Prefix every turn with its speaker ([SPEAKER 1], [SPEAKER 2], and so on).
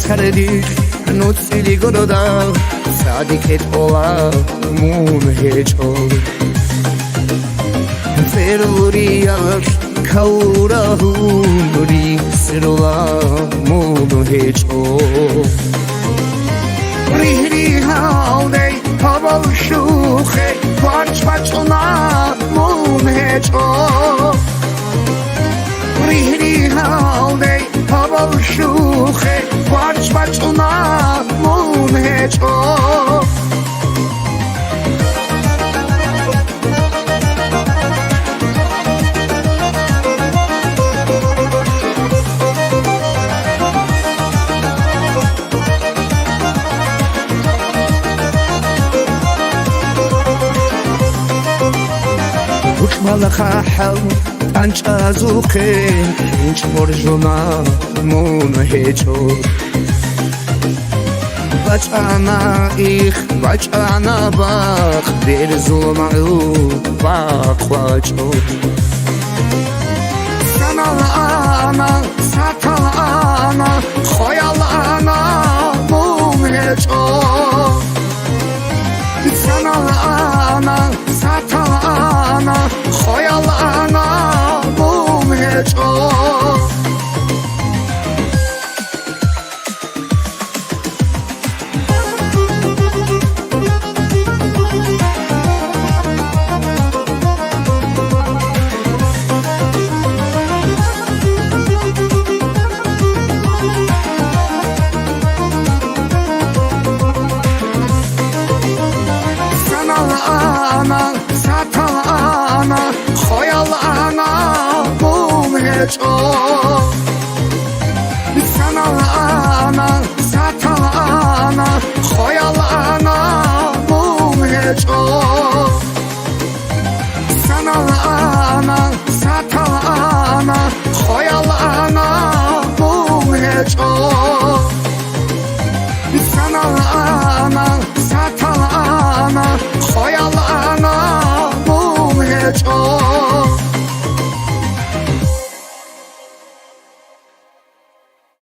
[SPEAKER 1] ხარდი ნუცილი გროდა სადიქეთ ყოლა მუნჰეჭო ფერურია ქაურაჰური სროლა მუნჰეჭო რიჰრი ჰაუდეი ჰაბალშუხე ვარჩვაჭონა მუნჰეჭო რიჰრი ჰაუდეი ჰაბალშუხე ვარჩვაჭონა მუნჰეჭო ملخحل انچازوخه اینچ برجونا مونهچو بچانا ایخ بچانا باخ در زلمعو باخواچو سنالانا ساتالانا خویالانا مونهچو سنالانا ساتالانا خویالانا مونهچو سنالانا ساتالانا خویالانا مونهچو سنالانا ساتالانا خویالانا مونهچو سنالانا ساتالانا خویالانا مونهچو سنالانا ساتالانا خویالانا مونهچو